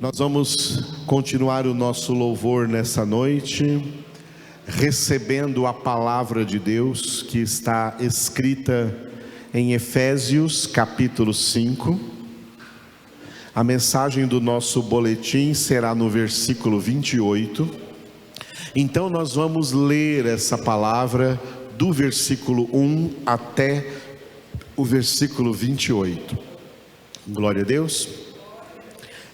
Nós vamos continuar o nosso louvor nessa noite, recebendo a palavra de Deus que está escrita em Efésios capítulo 5. A mensagem do nosso boletim será no versículo 28. Então nós vamos ler essa palavra do versículo 1 até o versículo 28. Glória a Deus.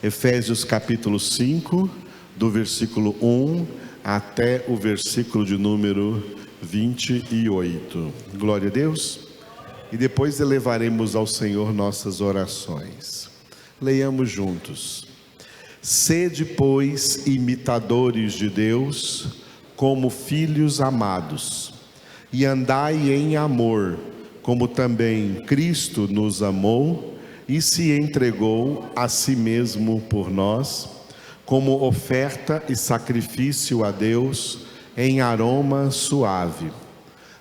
Efésios capítulo 5, do versículo 1 até o versículo de número 28. Glória a Deus. E depois elevaremos ao Senhor nossas orações. Leiamos juntos. Sede, pois, imitadores de Deus, como filhos amados, e andai em amor, como também Cristo nos amou e se entregou a si mesmo por nós, como oferta e sacrifício a Deus em aroma suave.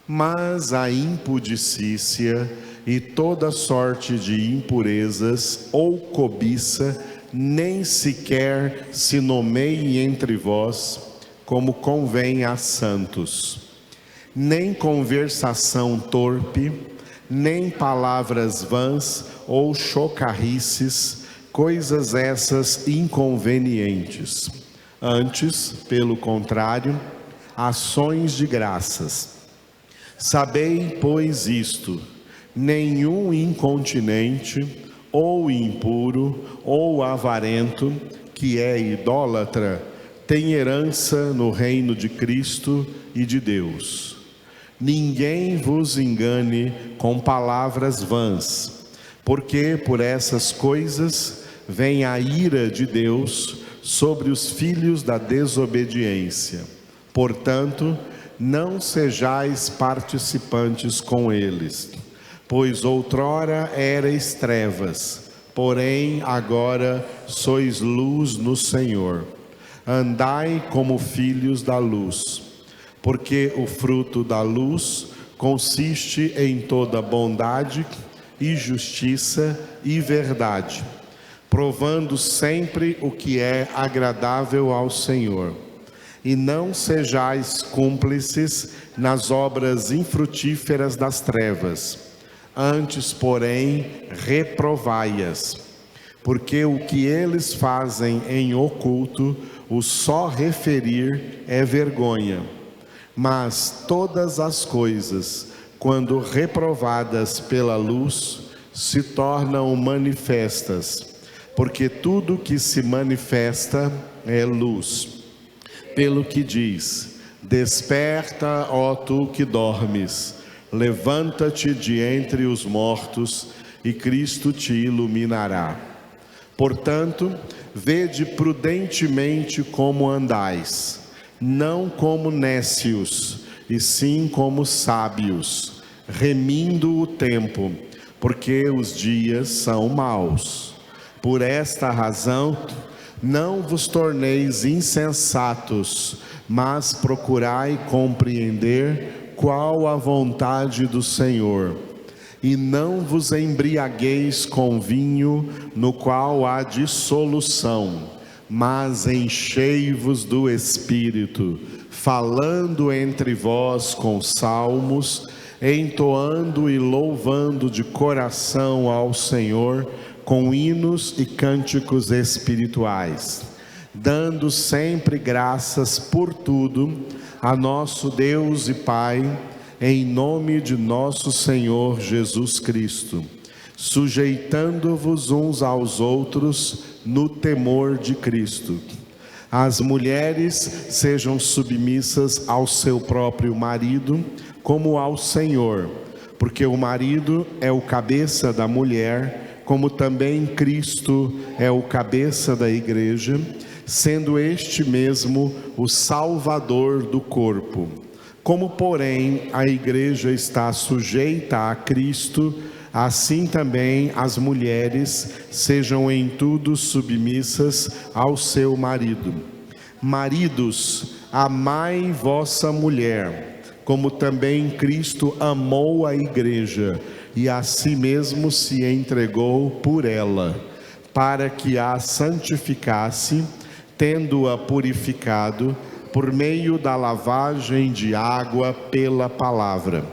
Mas a impudicícia e toda sorte de impurezas ou cobiça nem sequer se nomeie entre vós, como convém a santos. Nem conversação torpe, nem palavras vãs ou chocarrices, coisas essas inconvenientes. Antes, pelo contrário, ações de graças. Sabei, pois, isto: nenhum incontinente, ou impuro, ou avarento, que é idólatra, tem herança no reino de Cristo e de Deus. Ninguém vos engane com palavras vãs, porque por essas coisas vem a ira de Deus sobre os filhos da desobediência. Portanto, não sejais participantes com eles, pois outrora erais trevas, porém agora sois luz no Senhor. Andai como filhos da luz, porque o fruto da luz consiste em toda bondade e justiça e verdade, provando sempre o que é agradável ao Senhor. E não sejais cúmplices nas obras infrutíferas das trevas, antes, porém, reprovai-as, porque o que eles fazem em oculto, o só referir é vergonha. Mas todas as coisas, quando reprovadas pela luz, se tornam manifestas, porque tudo que se manifesta é luz. Pelo que diz: desperta, ó tu que dormes, levanta-te de entre os mortos, e Cristo te iluminará. Portanto, vede prudentemente como andais, não como nécios, e sim como sábios, remindo o tempo, porque os dias são maus. Por esta razão, não vos torneis insensatos, mas procurai compreender qual a vontade do Senhor. E não vos embriagueis com vinho, no qual há dissolução, mas enchei-vos do Espírito, falando entre vós com salmos, entoando e louvando de coração ao Senhor, com hinos e cânticos espirituais, dando sempre graças por tudo a nosso Deus e Pai, em nome de nosso Senhor Jesus Cristo, sujeitando-vos uns aos outros no temor de Cristo. As mulheres sejam submissas ao seu próprio marido, como ao Senhor, porque o marido é o cabeça da mulher, como também Cristo é o cabeça da igreja, sendo este mesmo o Salvador do corpo. Como, porém, a igreja está sujeita a Cristo, assim também as mulheres sejam em tudo submissas ao seu marido. Maridos, amai vossa mulher, como também Cristo amou a igreja e a si mesmo se entregou por ela, para que a santificasse, tendo-a purificado por meio da lavagem de água pela palavra,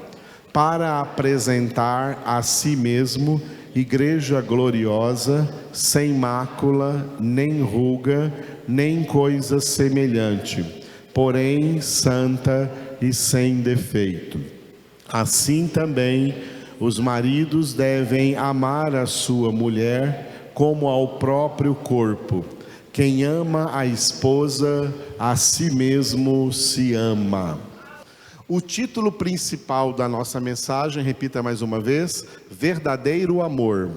para apresentar a si mesmo igreja gloriosa, sem mácula, nem ruga, nem coisa semelhante, porém santa e sem defeito. Assim também os maridos devem amar a sua mulher como ao próprio corpo. Quem ama a esposa, a si mesmo se ama. O título principal da nossa mensagem, repita mais uma vez: verdadeiro amor.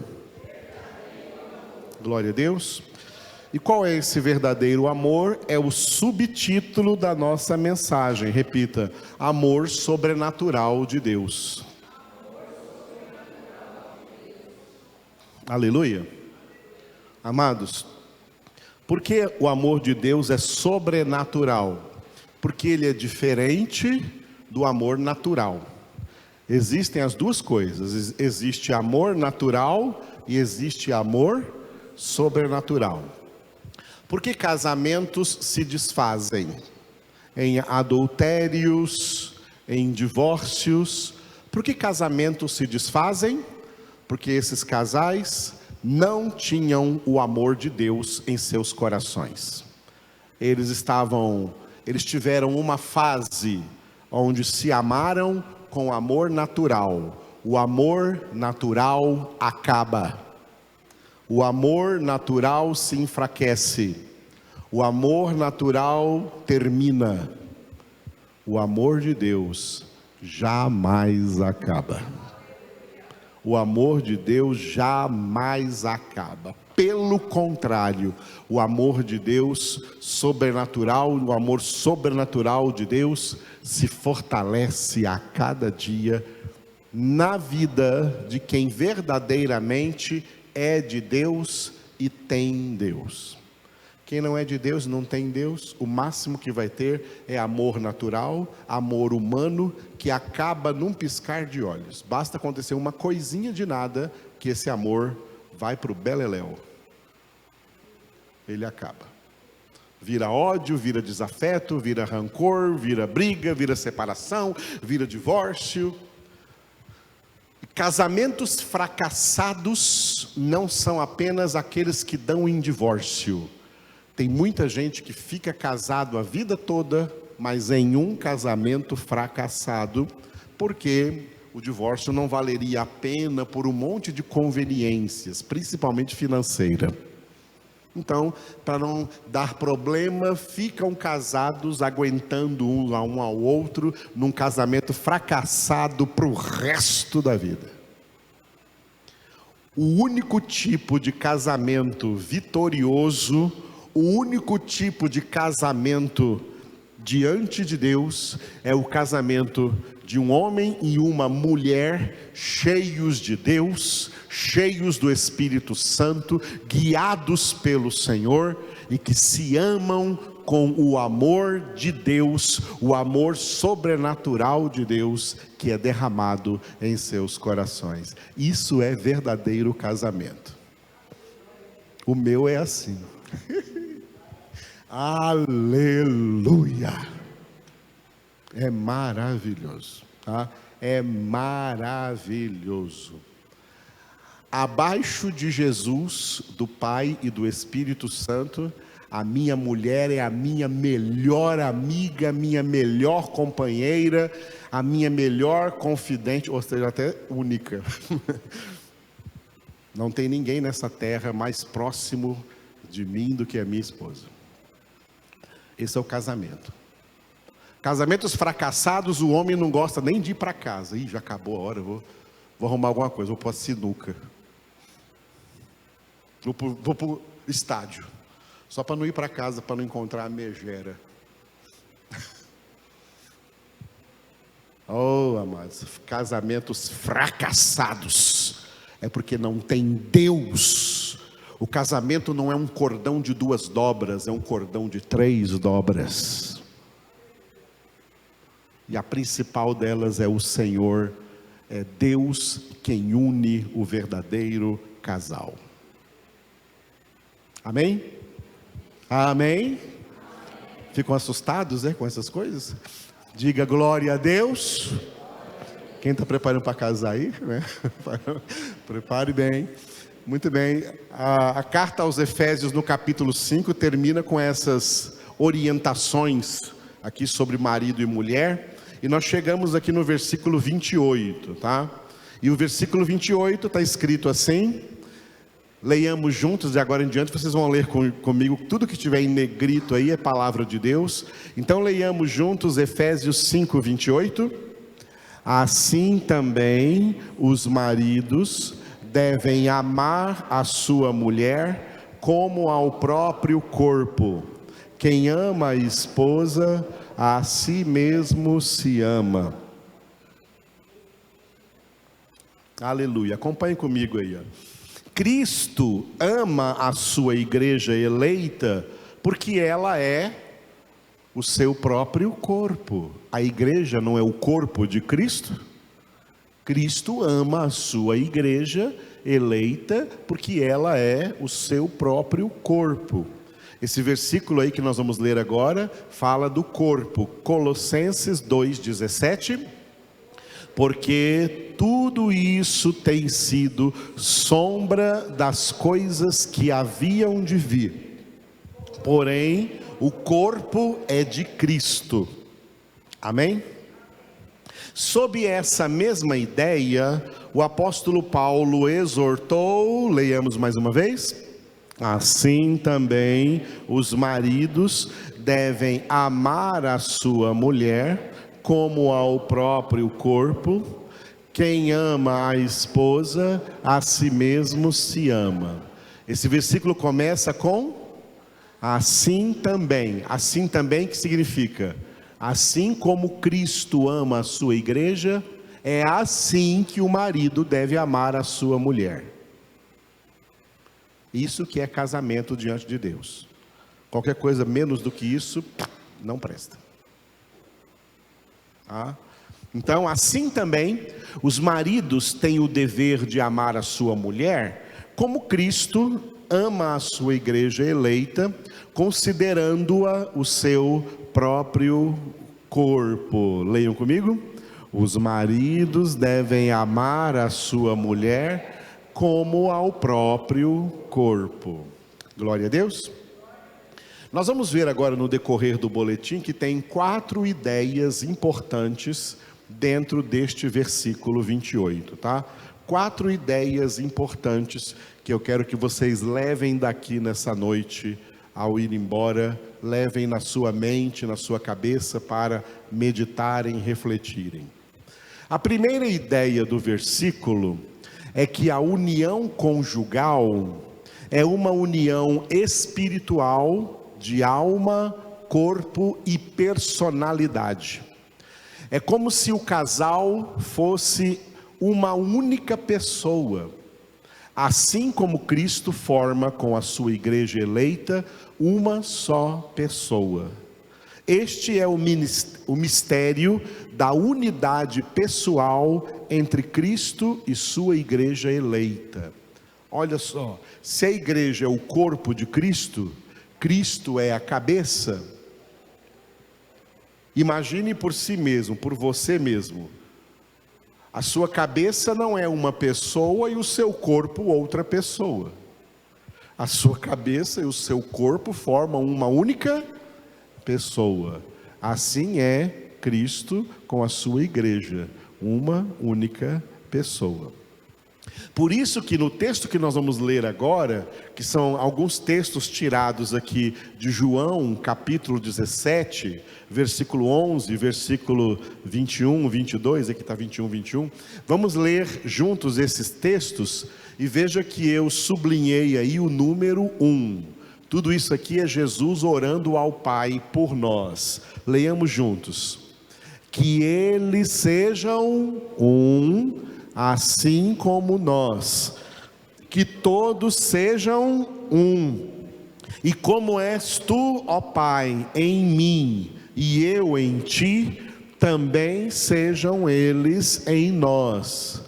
Glória a Deus. E qual é esse verdadeiro amor? É o subtítulo da nossa mensagem. Repita: amor sobrenatural de Deus. Aleluia. Amados, por que o amor de Deus é sobrenatural? Porque ele é diferente do amor natural. Existem as duas coisas: existe amor natural e existe amor sobrenatural. Por que casamentos se desfazem? Em adultérios, em divórcios. Por que casamentos se desfazem? Porque esses casais não tinham o amor de Deus em seus corações. Eles tiveram uma fase onde se amaram com amor natural. O amor natural acaba. O amor natural se enfraquece. O amor natural termina. O amor de Deus jamais acaba. O amor de Deus jamais acaba. Pelo contrário, o amor de Deus sobrenatural, o amor sobrenatural de Deus se fortalece a cada dia na vida de quem verdadeiramente é de Deus e tem Deus. Quem não é de Deus, não tem Deus, o máximo que vai ter é amor natural, amor humano, que acaba num piscar de olhos. Basta acontecer uma coisinha de nada, que esse amor vai para o beleléu. Ele acaba. Vira ódio, vira desafeto, vira rancor, vira briga, vira separação, vira divórcio. Casamentos fracassados não são apenas aqueles que dão em divórcio. Tem muita gente que fica casado a vida toda, mas em um casamento fracassado, porque o divórcio não valeria a pena por um monte de conveniências, principalmente financeira. Então, para não dar problema, ficam casados aguentando um ao outro, num casamento fracassado para o resto da vida. O único tipo de casamento vitorioso, o único tipo de casamento diante de Deus é o casamento de um homem e uma mulher cheios de Deus, cheios do Espírito Santo, guiados pelo Senhor e que se amam com o amor de Deus, o amor sobrenatural de Deus que é derramado em seus corações. Isso é verdadeiro casamento. O meu é assim. Aleluia! É maravilhoso, tá? É maravilhoso. Abaixo de Jesus, do Pai e do Espírito Santo, a minha mulher é a minha melhor amiga, a minha melhor companheira, a minha melhor confidente, ou seja, até única. Não tem ninguém nessa terra mais próximo de mim do que a minha esposa. Esse é o casamento. Casamentos fracassados, o homem não gosta nem de ir para casa. Ih, já acabou a hora, vou arrumar alguma coisa, vou para a sinuca. Vou para o estádio. Só para não ir para casa, para não encontrar a megera. Oh, amados, casamentos fracassados é porque não tem Deus. O casamento não é um cordão de 2 dobras, é um cordão de 3 dobras. E a principal delas é o Senhor, é Deus quem une o verdadeiro casal. Amém? Amém? Ficam assustados, com essas coisas? Diga glória a Deus. Quem está preparando para casar aí, né? Prepare bem. Muito bem. A carta aos Efésios, no capítulo 5, termina com essas orientações aqui sobre marido e mulher. E nós chegamos aqui no versículo 28, tá? E o versículo 28 está escrito assim. Leiamos juntos, de agora em diante vocês vão ler comigo, tudo que tiver em negrito aí é palavra de Deus. Então leiamos juntos Efésios 5, 28. Assim também os maridos devem amar a sua mulher como ao próprio corpo. Quem ama a esposa, a si mesmo se ama. Aleluia, acompanhe comigo aí, Cristo ama a sua igreja eleita porque ela é o seu próprio corpo. A igreja não é o corpo de Cristo? Cristo ama a sua igreja eleita porque ela é o seu próprio corpo. Esse versículo aí que nós vamos ler agora fala do corpo. Colossenses 2,17. Porque tudo isso tem sido sombra das coisas que haviam de vir. Porém, o corpo é de Cristo. Amém? Sob essa mesma ideia, o apóstolo Paulo exortou, leiamos mais uma vez. Assim também os maridos devem amar a sua mulher como ao próprio corpo. Quem ama a esposa, a si mesmo se ama. Esse versículo começa com assim também. Assim também, que significa? Assim como Cristo ama a sua igreja, é assim que o marido deve amar a sua mulher. Isso que é casamento diante de Deus. Qualquer coisa menos do que isso, não presta. Então, assim também, os maridos têm o dever de amar a sua mulher, como Cristo ama a sua igreja eleita, considerando-a o seu próprio corpo. Leiam comigo. Os maridos devem amar a sua mulher como ao próprio corpo. Glória a Deus. Nós vamos ver agora no decorrer do boletim que tem 4 ideias importantes dentro deste versículo 28, tá? 4 ideias importantes que eu quero que vocês levem daqui nessa noite, ao ir embora, levem na sua mente, na sua cabeça para meditarem, refletirem. A primeira ideia do versículo é que a união conjugal é uma união espiritual de alma, corpo e personalidade. É como se o casal fosse uma única pessoa, assim como Cristo forma com a sua igreja eleita uma só pessoa. Este é o mistério da unidade pessoal entre Cristo e sua igreja eleita. Olha só, se a igreja é o corpo de Cristo, Cristo é a cabeça. Imagine por si mesmo, por você mesmo. A sua cabeça não é uma pessoa e o seu corpo outra pessoa. A sua cabeça e o seu corpo formam uma única pessoa. Assim é Cristo com a sua igreja, uma única pessoa. Por isso que no texto que nós vamos ler agora, que são alguns textos tirados aqui de João, capítulo 17, versículo 11, versículo 21, 22, aqui está 21, 21. Vamos ler juntos esses textos e veja que eu sublinhei aí o número 1. Tudo isso aqui é Jesus orando ao Pai por nós. Leiamos juntos. Que eles sejam um, assim como nós, que todos sejam um, e como és tu, ó Pai, em mim, e eu em ti, também sejam eles em nós.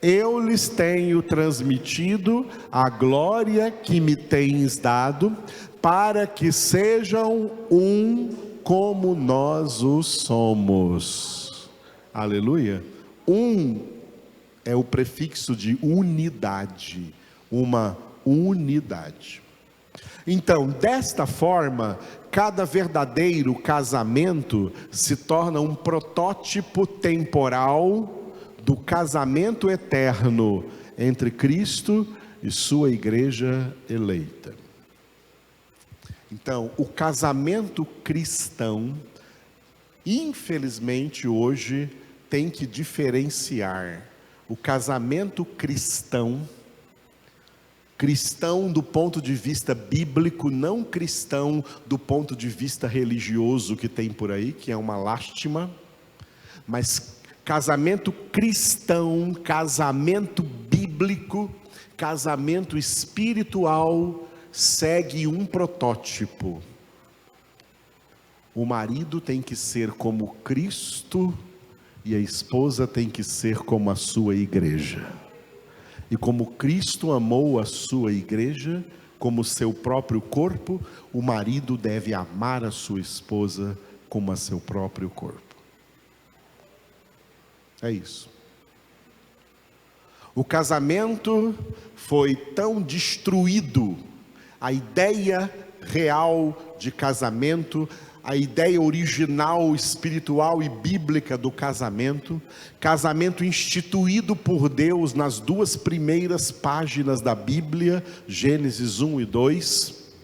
eu lhes tenho transmitido a glória que me tens dado, para que sejam um como nós o somos. Aleluia. Um é o prefixo de unidade, uma unidade. Então, desta forma, cada verdadeiro casamento se torna um protótipo temporal do casamento eterno entre Cristo e sua igreja eleita. Então, o casamento cristão, infelizmente hoje, tem que diferenciar o casamento cristão do ponto de vista bíblico, não cristão do ponto de vista religioso que tem por aí, que é uma lástima, mas casamento cristão, casamento bíblico, casamento espiritual, segue um protótipo. O marido tem que ser como Cristo e a esposa tem que ser como a sua igreja. E como Cristo amou a sua igreja, como seu próprio corpo, o marido deve amar a sua esposa como a seu próprio corpo. É isso. O casamento foi tão destruído, a ideia real de casamento, a ideia original, espiritual e bíblica do casamento instituído por Deus nas duas primeiras páginas da Bíblia, Gênesis 1 e 2.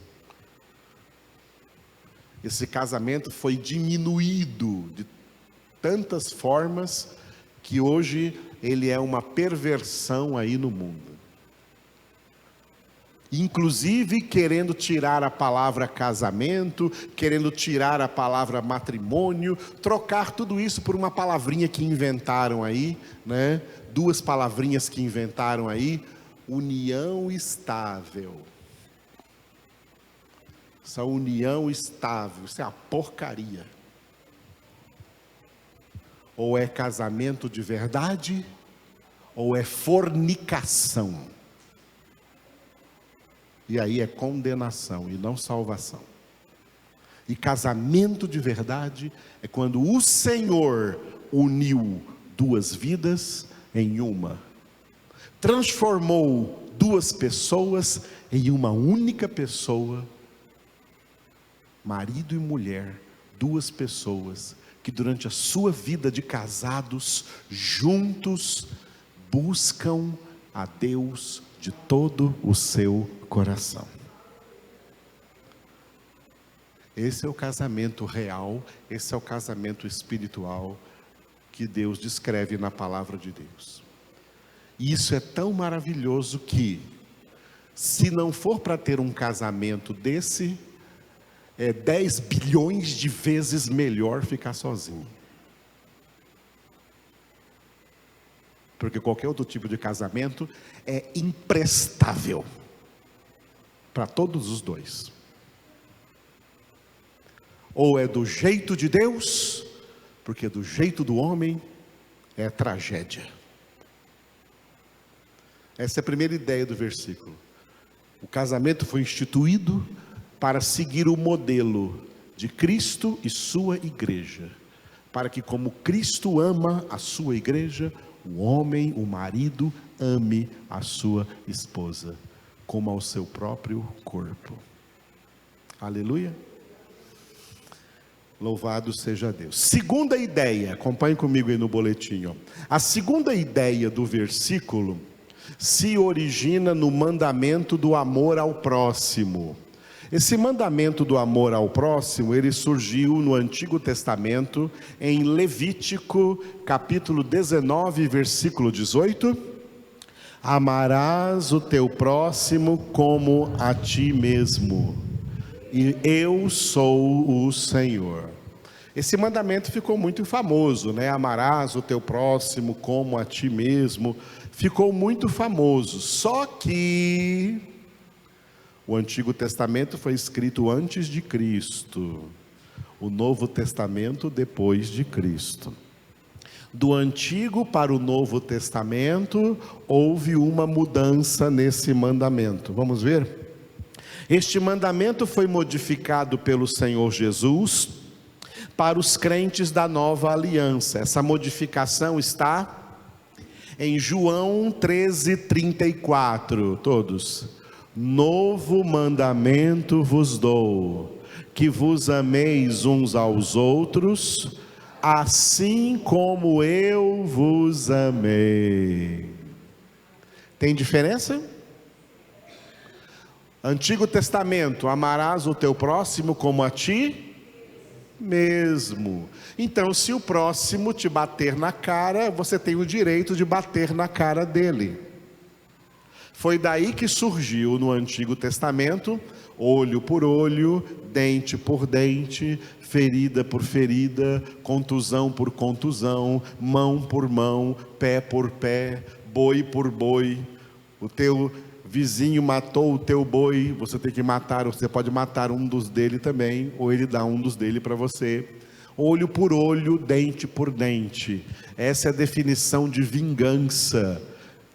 Esse casamento foi diminuído de tantas formas que hoje ele é uma perversão aí no mundo. Inclusive querendo tirar a palavra casamento, querendo tirar a palavra matrimônio, trocar tudo isso por uma palavrinha que inventaram aí, né? Duas palavrinhas que inventaram aí, união estável. Essa união estável, isso é uma porcaria. Ou é casamento de verdade, ou é fornicação. E aí é condenação e não salvação. E casamento de verdade é quando o Senhor uniu duas vidas em uma. Transformou duas pessoas em uma única pessoa. Marido e mulher, duas pessoas que durante a sua vida de casados, juntos, buscam a Deus de todo o seu coração. Esse é o casamento real, esse é o casamento espiritual que Deus descreve na palavra de Deus. E isso é tão maravilhoso que, se não for para ter um casamento desse, é 10 bilhões de vezes melhor ficar sozinho. Porque qualquer outro tipo de casamento é imprestável para todos os dois. Ou é do jeito de Deus, porque do jeito do homem é tragédia. Essa é a primeira ideia do versículo. O casamento foi instituído para seguir o modelo de Cristo e sua igreja, para que, como Cristo ama a sua igreja, o homem, o marido, ame a sua esposa, como ao seu próprio corpo. Aleluia. Louvado seja Deus. Segunda ideia, acompanhe comigo aí no boletim, ó. A segunda ideia do versículo se origina no mandamento do amor ao próximo. Esse mandamento do amor ao próximo, ele surgiu no Antigo Testamento, em Levítico, capítulo 19, versículo 18. Amarás o teu próximo como a ti mesmo, e eu sou o Senhor. Esse mandamento ficou muito famoso, né? Amarás o teu próximo como a ti mesmo, ficou muito famoso. Só que o Antigo Testamento foi escrito antes de Cristo, o Novo Testamento depois de Cristo. Do Antigo para o Novo Testamento, houve uma mudança nesse mandamento. Vamos ver? Este mandamento foi modificado pelo Senhor Jesus para os crentes da nova aliança. Essa modificação está em João 13:34. Todos. Novo mandamento vos dou, que vos ameis uns aos outros, assim como eu vos amei. Tem diferença? Antigo Testamento, amarás o teu próximo como a ti mesmo. Então, se o próximo te bater na cara, você tem o direito de bater na cara dele. Foi daí que surgiu no Antigo Testamento, olho por olho, dente por dente, ferida por ferida, contusão por contusão, mão por mão, pé por pé, boi por boi. O teu vizinho matou o teu boi, você tem que matar, você pode matar um dos dele também, ou ele dá um dos dele para você. Olho por olho, dente por dente. Essa é a definição de vingança,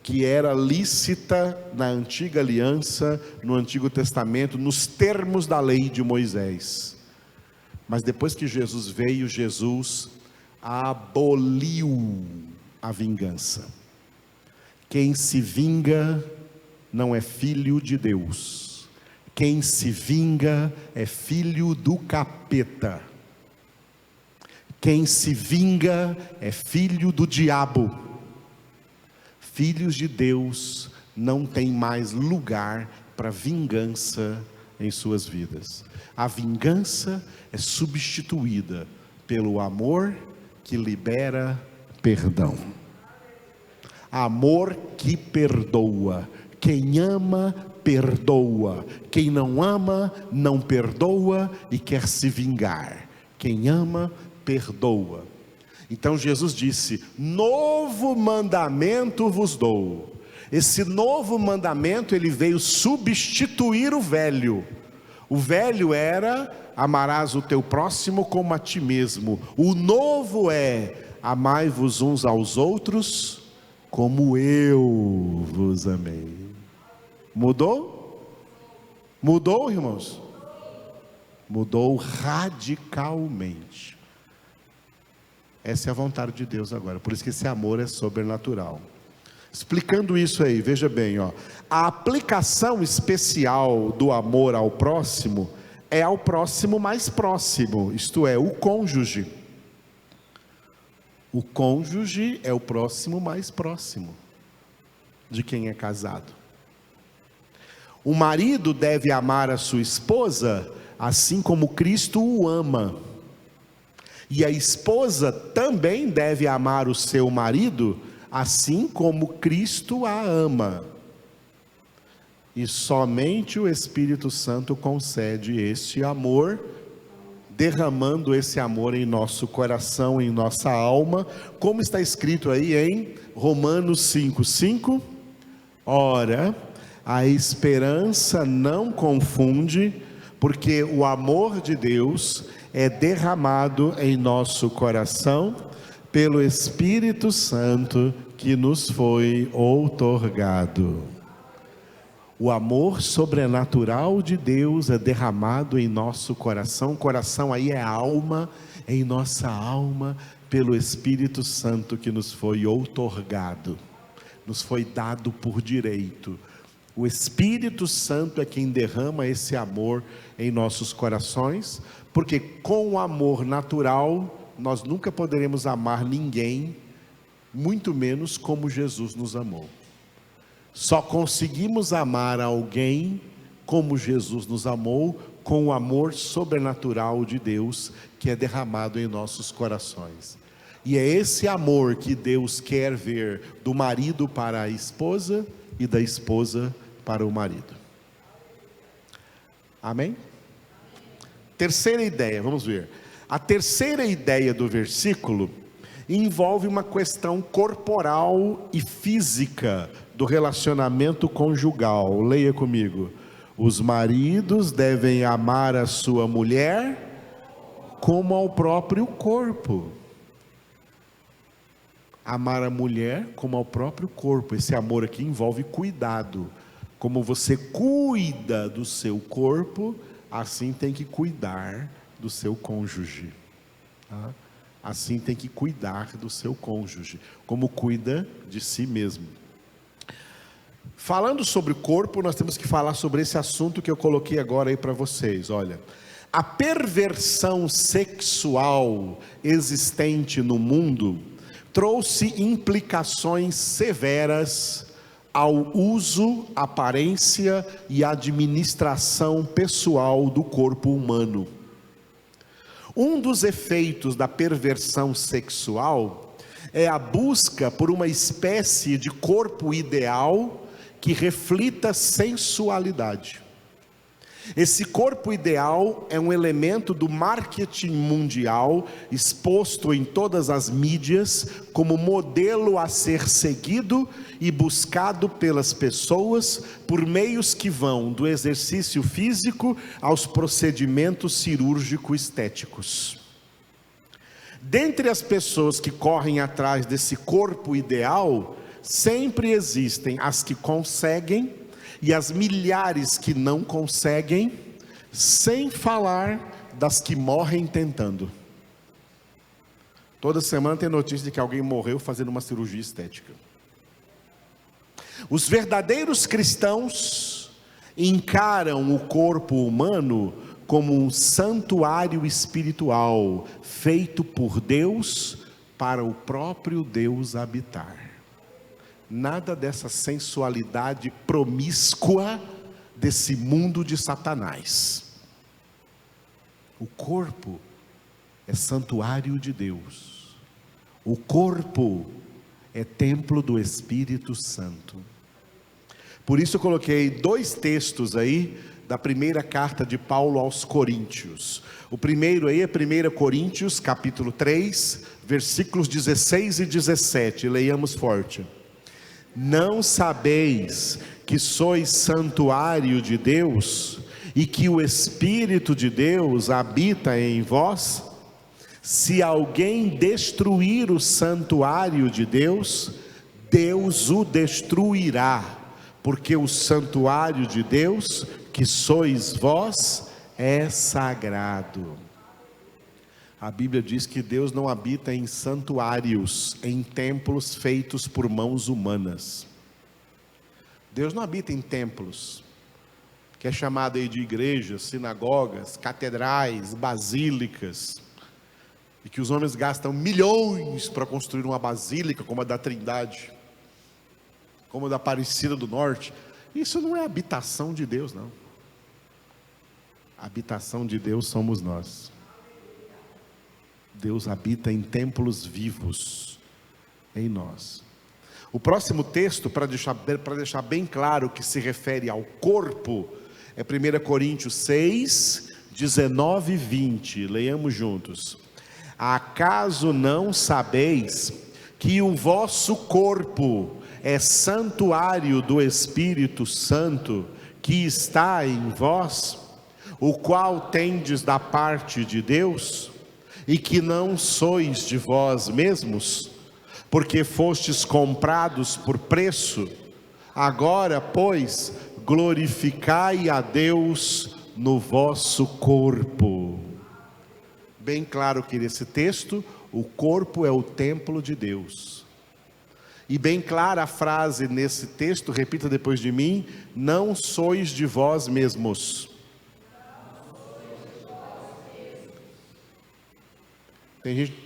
que era lícita na antiga aliança, no Antigo Testamento, nos termos da lei de Moisés. Mas depois que Jesus veio, Jesus aboliu a vingança. Quem se vinga não é filho de Deus. Quem se vinga é filho do capeta. Quem se vinga é filho do diabo. Filhos de Deus não têm mais lugar para vingança em suas vidas. A vingança é substituída pelo amor que libera perdão. Amor que perdoa. Quem ama, perdoa. Quem não ama, não perdoa e quer se vingar. Quem ama, perdoa. Então Jesus disse: novo mandamento vos dou. Esse novo mandamento, ele veio substituir o velho. O velho era: amarás o teu próximo como a ti mesmo. O novo é: amai-vos uns aos outros como eu vos amei. Mudou? Mudou, irmãos? Mudou radicalmente. Essa é a vontade de Deus agora. Por isso que esse amor é sobrenatural. Explicando isso aí, veja bem, ó. A aplicação especial do amor ao próximo é ao próximo mais próximo, isto é, o cônjuge. O cônjuge é o próximo mais próximo de quem é casado. O marido deve amar a sua esposa assim como Cristo o ama. E a esposa também deve amar o seu marido assim como Cristo a ama. E somente o Espírito Santo concede este amor, derramando esse amor em nosso coração, em nossa alma, como está escrito aí em Romanos 5:5. Ora, a esperança não confunde, porque o amor de Deus é derramado em nosso coração pelo Espírito Santo que nos foi outorgado. O amor sobrenatural de Deus é derramado em nosso coração. Coração aí é alma, em nossa alma, pelo Espírito Santo que nos foi outorgado, nos foi dado por direito. O Espírito Santo é quem derrama esse amor em nossos corações, porque com o amor natural, nós nunca poderemos amar ninguém, muito menos como Jesus nos amou. Só conseguimos amar alguém como Jesus nos amou, com o amor sobrenatural de Deus, que é derramado em nossos corações. E é esse amor que Deus quer ver do marido para a esposa e da esposa para o marido. Amém? Terceira ideia, vamos ver. A terceira ideia do versículo envolve uma questão corporal e física do relacionamento conjugal. Leia comigo. Os maridos devem amar a sua mulher como ao próprio corpo. Amar a mulher como ao próprio corpo. Esse amor aqui envolve cuidado. Como você cuida do seu corpo, assim tem que cuidar do seu cônjuge. Tá? Assim tem que cuidar do seu cônjuge, como cuida de si mesmo. Falando sobre o corpo, nós temos que falar sobre esse assunto que eu coloquei agora aí para vocês. Olha, a perversão sexual existente no mundo trouxe implicações severas ao uso, aparência e administração pessoal do corpo humano. Um dos efeitos da perversão sexual é a busca por uma espécie de corpo ideal que reflita sensualidade. Esse corpo ideal é um elemento do marketing mundial, exposto em todas as mídias, como modelo a ser seguido e buscado pelas pessoas, por meios que vão do exercício físico aos procedimentos cirúrgico-estéticos. Dentre as pessoas que correm atrás desse corpo ideal, sempre existem as que conseguem, e as milhares que não conseguem, sem falar das que morrem tentando. Toda semana tem notícia de que alguém morreu fazendo uma cirurgia estética. Os verdadeiros cristãos encaram o corpo humano como um santuário espiritual, feito por Deus, para o próprio Deus habitar. Nada dessa sensualidade promíscua desse mundo de Satanás. O corpo é santuário de Deus. O corpo é templo do Espírito Santo. Por isso eu coloquei 2 textos aí da primeira carta de Paulo aos Coríntios. O primeiro aí é 1 Coríntios capítulo 3, versículos 16 e 17. Leiamos forte. Não sabeis que sois santuário de Deus e que o Espírito de Deus habita em vós? Se alguém destruir o santuário de Deus, Deus o destruirá, porque o santuário de Deus, que sois vós, é sagrado. A Bíblia diz que Deus não habita em santuários, em templos feitos por mãos humanas. Deus não habita em templos, que é chamado aí de igrejas, sinagogas, catedrais, basílicas, e que os homens gastam milhões para construir uma basílica como a da Trindade, como a da Aparecida do Norte. Isso não é habitação de Deus, não. A habitação de Deus somos nós. Deus habita em templos vivos em nós. O próximo texto, para deixar bem claro que se refere ao corpo, é 1 Coríntios 6, 19 e 20. Leiamos juntos. Acaso não sabeis que o vosso corpo é santuário do Espírito Santo que está em vós, o qual tendes da parte de Deus, e que não sois de vós mesmos, porque fostes comprados por preço? Agora, pois, glorificai a Deus no vosso corpo. Bem claro que nesse texto, o corpo é o templo de Deus. E bem clara a frase nesse texto, repita depois de mim: não sois de vós mesmos.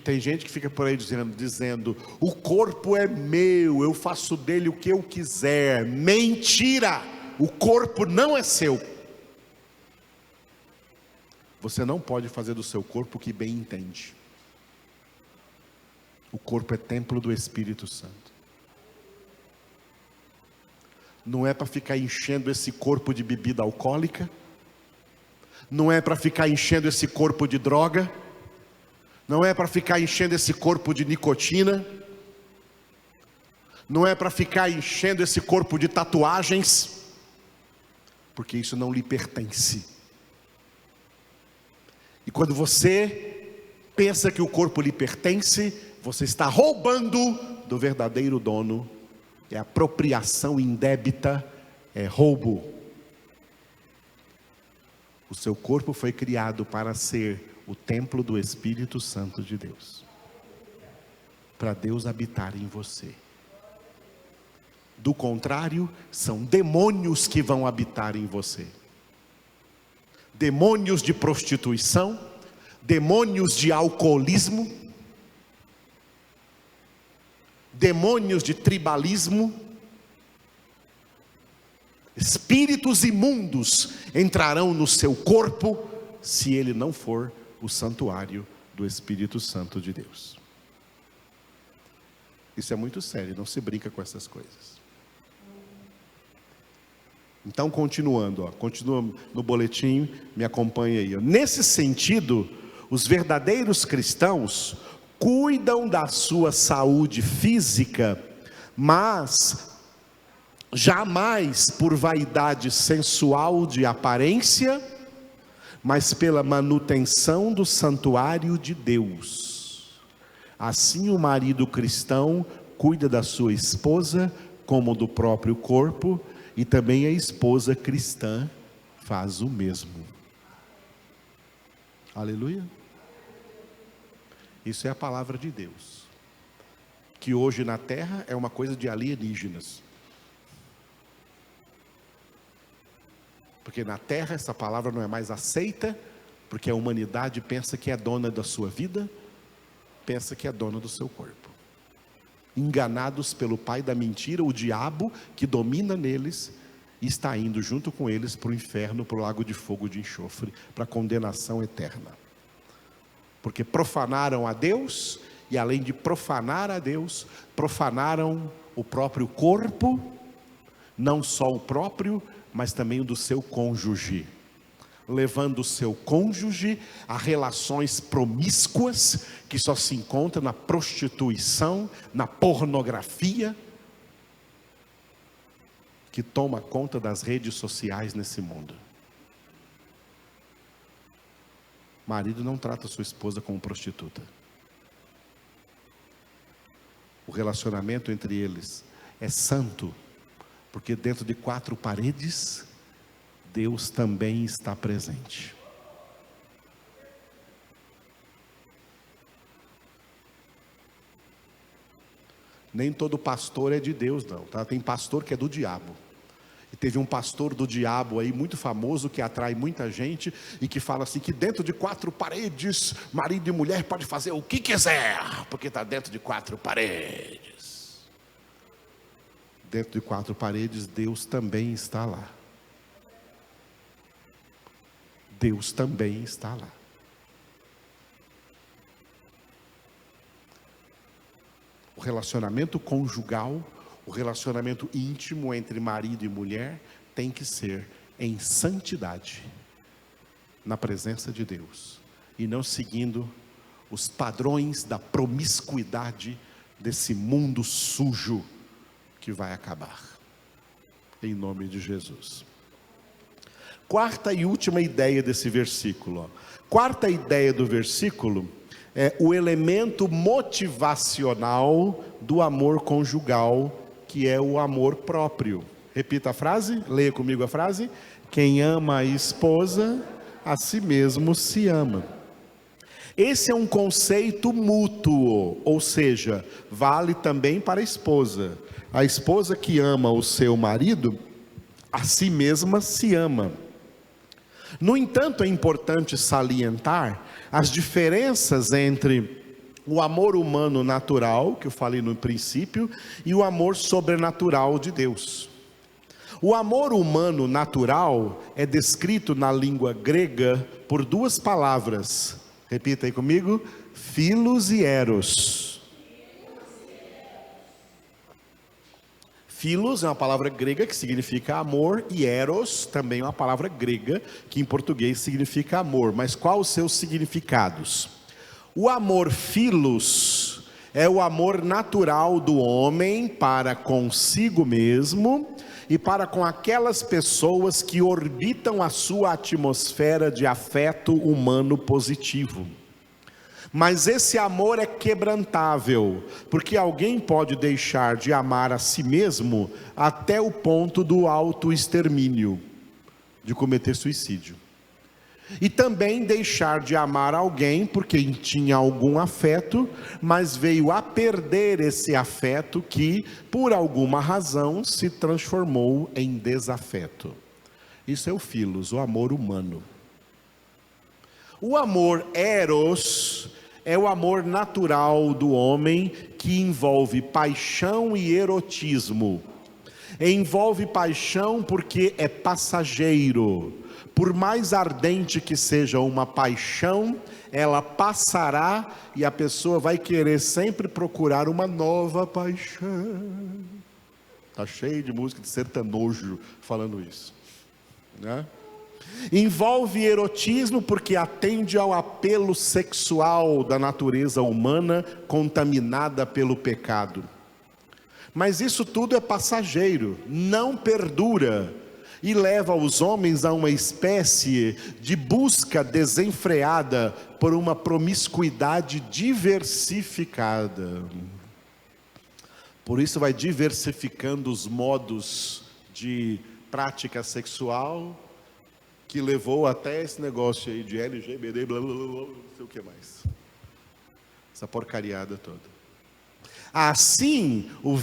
Tem gente que fica por aí dizendo, o corpo é meu, eu faço dele o que eu quiser. Mentira! O corpo não é seu. Você não pode fazer do seu corpo o que bem entende. O corpo é templo do Espírito Santo. Não é para ficar enchendo esse corpo de bebida alcoólica, não é para ficar enchendo esse corpo de droga, não é para ficar enchendo esse corpo de nicotina, não é para ficar enchendo esse corpo de tatuagens, porque isso não lhe pertence. E quando você pensa que o corpo lhe pertence, você está roubando do verdadeiro dono é apropriação indébita, é roubo. O seu corpo foi criado para ser o templo do Espírito Santo de Deus, para Deus habitar em você. Do contrário, são demônios que vão habitar em você. Demônios de prostituição, demônios de alcoolismo, demônios de tribalismo, espíritos imundos entrarão no seu corpo, se ele não for o santuário do Espírito Santo de Deus. Isso é muito sério, não se brinca com essas coisas. Então, continuando, continua no boletim, me acompanha aí. Nesse sentido, os verdadeiros cristãos cuidam da sua saúde física, mas jamais por vaidade sensual de aparência, mas pela manutenção do santuário de Deus. Assim o marido cristão cuida da sua esposa como do próprio corpo, e também a esposa cristã faz o mesmo. Aleluia. Isso é a palavra de Deus, que hoje na terra é uma coisa de alienígenas. Porque na terra essa palavra não é mais aceita, porque a humanidade pensa que é dona da sua vida, pensa que é dona do seu corpo. Enganados pelo pai da mentira, o diabo que domina neles, e está indo junto com eles para o inferno, para o lago de fogo de enxofre, para a condenação eterna. Porque profanaram a Deus, e além de profanar a Deus, profanaram o próprio corpo, não só o próprio, mas também o do seu cônjuge, levando o seu cônjuge a relações promíscuas, que só se encontra na prostituição, na pornografia, que toma conta das redes sociais nesse mundo. Marido não trata sua esposa como prostituta. O relacionamento entre eles é santo, porque dentro de 4 paredes, Deus também está presente. Nem todo pastor é de Deus não, tá? Tem pastor que é do diabo. E teve um pastor do diabo aí, muito famoso, que atrai muita gente, e que fala assim, que dentro de 4 paredes, marido e mulher pode fazer o que quiser, porque está dentro de 4 paredes. Dentro de 4 paredes, Deus também está lá. Deus também está lá. O relacionamento conjugal, o relacionamento íntimo entre marido e mulher tem que ser em santidade, na presença de Deus, e não seguindo os padrões da promiscuidade desse mundo sujo que vai acabar, em nome de Jesus. Quarta e última ideia desse versículo. Quarta ideia do versículo é o elemento motivacional do amor conjugal, que é o amor próprio. Repita a frase, leia comigo a frase. Quem ama a esposa, a si mesmo se ama. Esse é um conceito mútuo, ou seja, vale também para a esposa. A esposa que ama o seu marido, a si mesma se ama. No entanto, é importante salientar as diferenças entre o amor humano natural, que eu falei no princípio, e o amor sobrenatural de Deus. O amor humano natural é descrito na língua grega por 2 palavras. Repita aí comigo: philos e eros. Philos é uma palavra grega que significa amor, e eros também é uma palavra grega que em português significa amor. Mas quais os seus significados? O amor philos é o amor natural do homem para consigo mesmo e para com aquelas pessoas que orbitam a sua atmosfera de afeto humano positivo. Mas esse amor é quebrantável, porque alguém pode deixar de amar a si mesmo até o ponto do autoextermínio, de cometer suicídio. E também deixar de amar alguém porque tinha algum afeto, mas veio a perder esse afeto que, por alguma razão, se transformou em desafeto. Isso é o philos, o amor humano. O amor eros é o amor natural do homem, que envolve paixão e erotismo. Envolve paixão porque é passageiro. Por mais ardente que seja uma paixão, ela passará e a pessoa vai querer sempre procurar uma nova paixão. Está cheio de música de sertanojo falando isso, né? Envolve erotismo porque atende ao apelo sexual da natureza humana contaminada pelo pecado. Mas isso tudo é passageiro, não perdura, e leva os homens a uma espécie de busca desenfreada por uma promiscuidade diversificada. Por isso vai diversificando os modos de prática sexual, que levou até esse negócio aí de LGBT, blá, blá, blá, não sei o que mais. Essa porcariada toda. Assim, o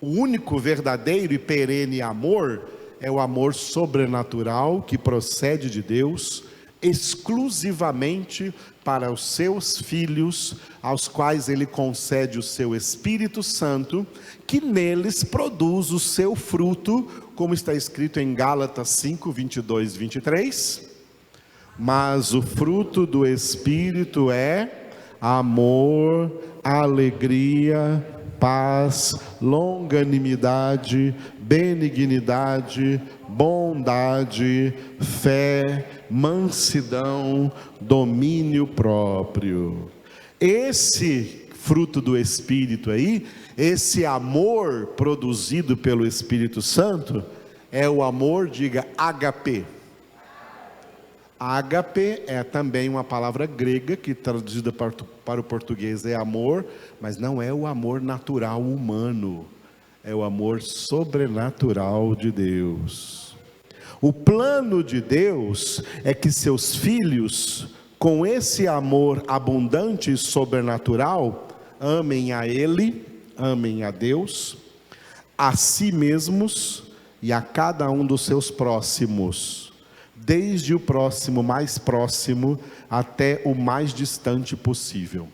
único verdadeiro e perene amor é o amor sobrenatural que procede de Deus, exclusivamente para os seus filhos, aos quais Ele concede o seu Espírito Santo, que neles produz o seu fruto, como está escrito em Gálatas 5, 22 e 23. Mas o fruto do Espírito é amor, alegria, paz, longanimidade, benignidade, bondade, fé, mansidão, domínio próprio. Esse fruto do Espírito aí, esse amor produzido pelo Espírito Santo, é o amor, diga, ágape. Ágape é também uma palavra grega que traduzida para o português é amor, mas não é o amor natural humano, é o amor sobrenatural de Deus. O plano de Deus é que seus filhos, com esse amor abundante e sobrenatural, amem a Ele, amem a Deus, a si mesmos e a cada um dos seus próximos, desde o próximo mais próximo até o mais distante possível.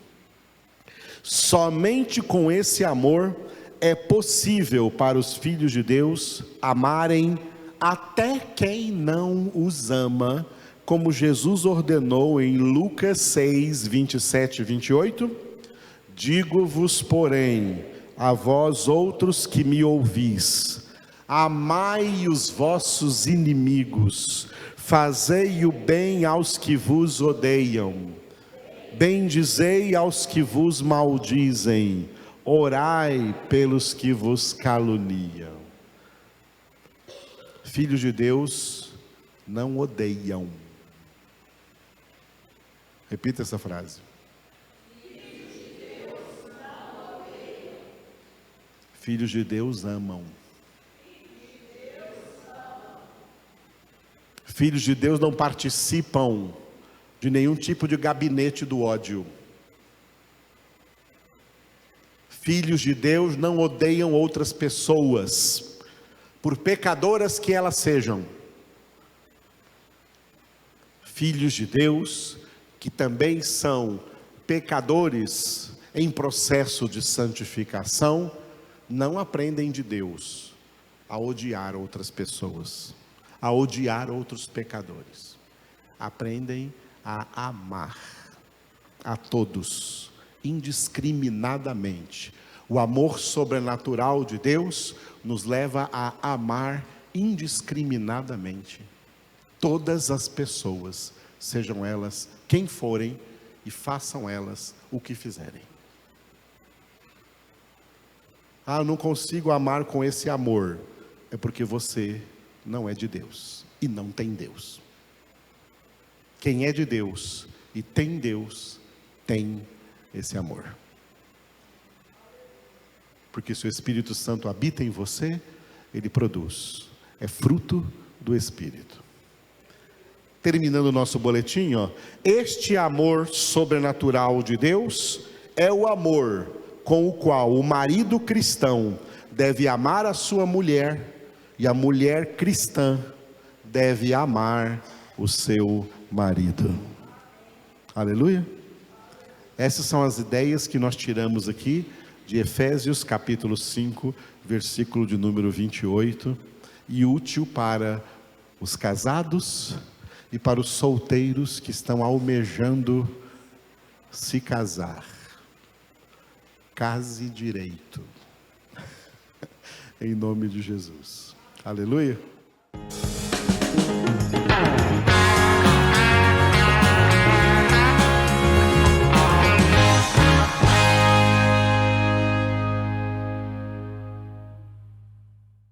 Somente com esse amor é possível para os filhos de Deus amarem até quem não os ama, como Jesus ordenou em Lucas 6, 27 e 28. Digo-vos, porém, a vós outros que me ouvis, amai os vossos inimigos, fazei o bem aos que vos odeiam, bendizei aos que vos maldizem, orai pelos que vos caluniam. Filhos de Deus não odeiam. Repita essa frase. Filhos de Deus amam. Filhos de Deus não participam de nenhum tipo de gabinete do ódio. Filhos de Deus não odeiam outras pessoas, por pecadoras que elas sejam. Filhos de Deus, que também são pecadores em processo de santificação, não aprendem de Deus a odiar outras pessoas, a odiar outros pecadores. Aprendem a amar a todos, indiscriminadamente. O amor sobrenatural de Deus nos leva a amar indiscriminadamente todas as pessoas, sejam elas quem forem, e façam elas o que fizerem. Eu não consigo amar com esse amor. É porque você não é de Deus e não tem Deus. Quem é de Deus E tem Deus, tem esse amor. Porque se o Espírito Santo habita em você, ele produz. É fruto do Espírito. Terminando o nosso boletim, este amor sobrenatural de Deus é o amor com o qual o marido cristão deve amar a sua mulher e a mulher cristã deve amar o seu marido. Aleluia? Essas são as ideias que nós tiramos aqui de Efésios capítulo 5, versículo de número 28, e útil para os casados e para os solteiros que estão almejando se casar. Case direito, em nome de Jesus. Aleluia.